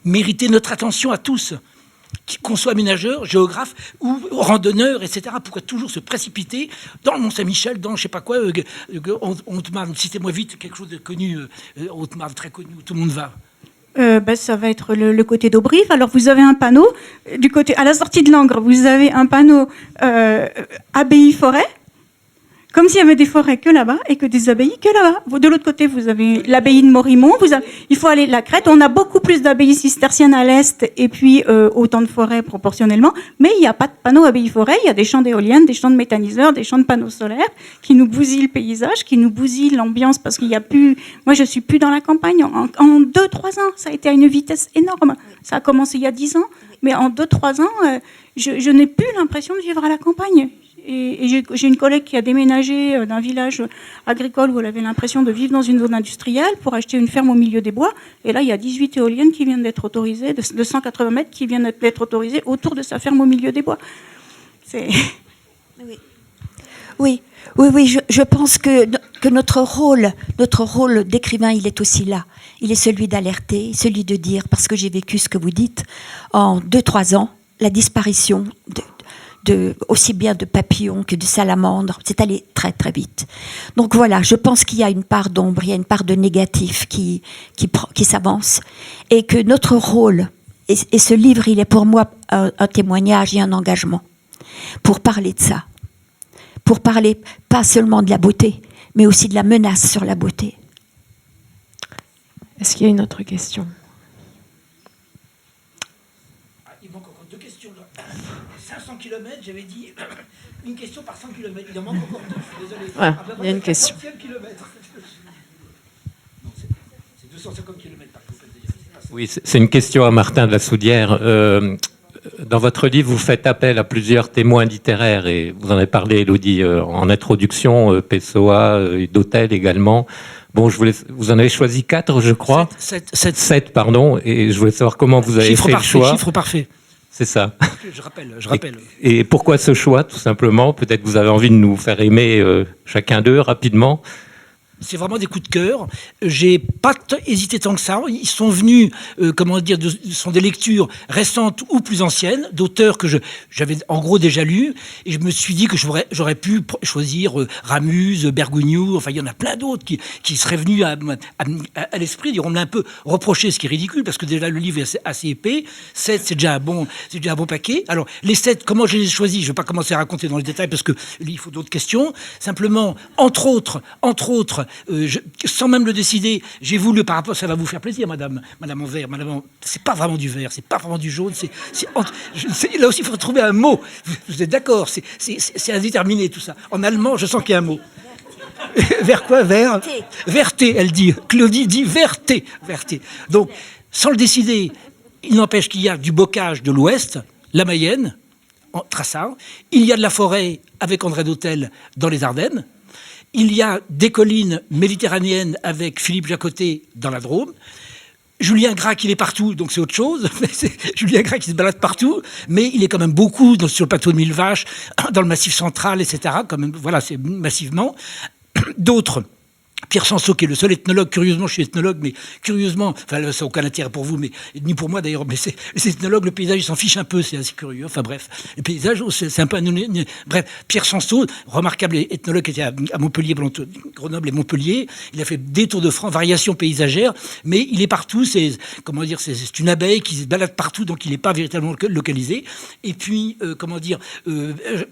mériter notre attention à tous, qu'on soit aménageur, géographe ou randonneur, etc. Pourquoi toujours se précipiter dans le Mont-Saint-Michel, dans je sais pas quoi, Haute-Marne, citez-moi vite quelque chose de connu, Haute-Marne très connu, où tout le monde va. Ça va être le côté d'Auberive. Alors vous avez un panneau du côté à la sortie de Langres. Vous avez un panneau abbaye forêt, comme s'il y avait des forêts que là-bas et que des abbayes que là-bas. De l'autre côté, vous avez l'abbaye de Morimont. Il faut aller de la Crète. On a beaucoup plus d'abbayes cisterciennes à l'est et puis autant de forêts proportionnellement. Mais il n'y a pas de panneau abbaye forêt. Il y a des champs d'éoliennes, des champs de méthaniseurs, des champs de panneaux solaires qui nous bousillent le paysage, qui nous bousillent l'ambiance parce qu'il n'y a plus. Moi, je suis plus dans la campagne. En 2-3 ans, ça a été à une vitesse énorme. Ça a commencé il y a 10 ans, mais en 2-3 ans, je n'ai plus l'impression de vivre à la campagne. Et j'ai une collègue qui a déménagé d'un village agricole où elle avait l'impression de vivre dans une zone industrielle pour acheter une ferme au milieu des bois. Et là, il y a 18 éoliennes qui viennent d'être autorisées, de 180 mètres qui viennent d'être autorisées autour de sa ferme au milieu des bois. Oui, je pense que notre rôle d'écrivain, il est aussi là. Il est celui d'alerter, celui de dire, parce que j'ai vécu ce que vous dites, en 2-3 ans, la disparition aussi bien de papillons que de salamandres, c'est allé très très vite. Donc voilà, je pense qu'il y a une part d'ombre, il y a une part de négatif qui s'avance, et que notre rôle, et ce livre, il est pour moi un témoignage et un engagement, pour parler de ça, pour parler pas seulement de la beauté, mais aussi de la menace sur la beauté. Est-ce qu'il y a une autre question ? Il manque encore 2 questions. 500 km, j'avais dit une question par 100 km. Il en manque encore 2, je suis désolé. Voilà, il y a une question. Non, c'est 250 km par kilomètre. Oui, c'est une question à Martin de la Soudière. Dans votre livre, vous faites appel à plusieurs témoins littéraires et vous en avez parlé, Élodie, en introduction, Pessoa, Dautel également. Bon, vous en avez choisi 4, je crois. 7, pardon. Et je voulais savoir comment vous avez fait le choix. Chiffre parfait. C'est ça. Je rappelle. Et pourquoi ce choix, tout simplement ? Peut-être que vous avez envie de nous faire aimer chacun d'eux rapidement. C'est vraiment des coups de cœur. J'ai pas hésité tant que ça. Ils sont venus, sont des lectures récentes ou plus anciennes, d'auteurs que j'avais en gros déjà lus. Et je me suis dit que j'aurais pu choisir Ramuse, Bergogneau. Enfin, il y en a plein d'autres qui seraient venus à l'esprit. On me l'a un peu reproché, ce qui est ridicule, parce que déjà le livre est assez épais. 7, c'est déjà un bon paquet. Alors, les 7, comment je les ai choisis ? Je ne vais pas commencer à raconter dans les détails, parce que il faut d'autres questions. Simplement, entre autres, sans même le décider, j'ai voulu, par rapport, ça va vous faire plaisir, madame en vert, c'est pas vraiment du vert, c'est pas vraiment du jaune, là aussi il faut trouver un mot, vous êtes d'accord, c'est indéterminé tout ça. En allemand, je sens qu'il y a un mot. Vers quoi ? Vers Verté, elle dit. Claudie dit Verté. Donc, sans le décider, il n'empêche qu'il y a du bocage de l'ouest, la Mayenne, en Traçard, il y a de la forêt avec André Dautel dans les Ardennes. Il y a des collines méditerranéennes avec Philippe Jacotet dans la Drôme. Julien Gracq, il est partout, donc c'est autre chose. Julien Gracq, il se balade partout, mais il est quand même beaucoup sur le plateau de Millevaches, dans le Massif central, etc. Quand même, voilà, c'est massivement. D'autres. Pierre Sanso, qui est le seul ethnologue, curieusement, je suis ethnologue, mais curieusement, enfin, ça n'a aucun intérêt pour vous, mais ni pour moi d'ailleurs, mais les ethnologues, le paysage, ils s'en fichent un peu, c'est assez curieux. Enfin bref, le paysage, c'est un peu... Bref, Pierre Sanso, remarquable ethnologue qui était à Montpellier, Grenoble et Montpellier, il a fait des tours de France, variations paysagères, mais il est partout, c'est une abeille qui se balade partout, donc il n'est pas véritablement localisé. Et puis,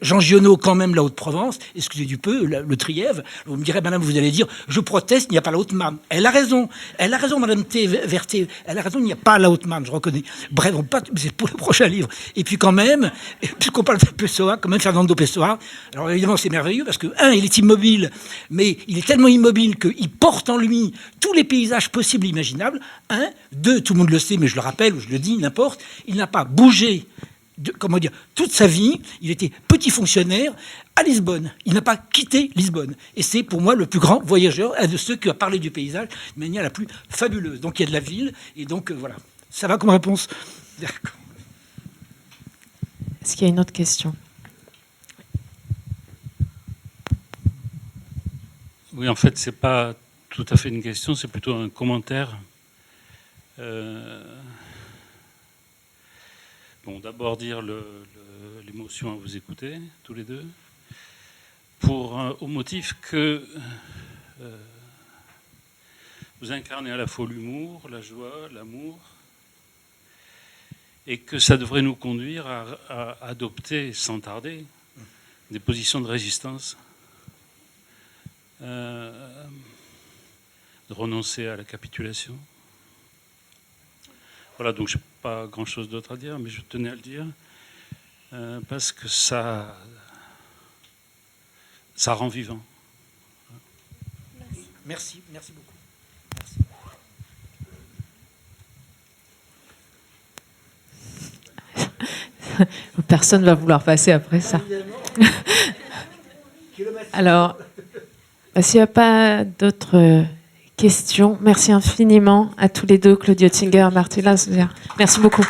Jean Giono, quand même, la Haute-Provence, excusez du peu, le Trièves, vous me direz, madame, vous allez dire, je proteste, il n'y a pas la Haute-Marne. Elle a raison, madame Verté, elle a raison, il n'y a pas la Haute-Marne, je reconnais. Bref, c'est pour le prochain livre. Et puis quand même, puisqu'on parle de Pessoa, quand même Fernando Pessoa, alors évidemment c'est merveilleux parce que, il est immobile, mais il est tellement immobile qu'il porte en lui tous les paysages possibles et imaginables. Deux, tout le monde le sait, mais je le rappelle, ou je le dis, n'importe, il n'a pas bougé toute sa vie. Il était petit fonctionnaire à Lisbonne. Il n'a pas quitté Lisbonne. Et c'est pour moi le plus grand voyageur, un de ceux qui a parlé du paysage de manière la plus fabuleuse. Donc il y a de la ville, et donc voilà. Ça va comme réponse? D'accord. Est-ce qu'il y a une autre question? Oui, en fait, c'est pas tout à fait une question, c'est plutôt un commentaire. Bon, d'abord dire l'émotion à vous écouter, tous les deux, au motif que vous incarnez à la fois l'humour, la joie, l'amour, et que ça devrait nous conduire à adopter sans tarder des positions de résistance, de renoncer à la capitulation. Voilà, donc je n'ai pas grand-chose d'autre à dire, mais je tenais à le dire, parce que ça rend vivant. Merci beaucoup. Merci. Personne ne va vouloir passer après ça. Alors, s'il n'y a pas d'autres questions, merci infiniment à tous les deux, Claudio Zinger, Martin de la Soudière. Merci beaucoup.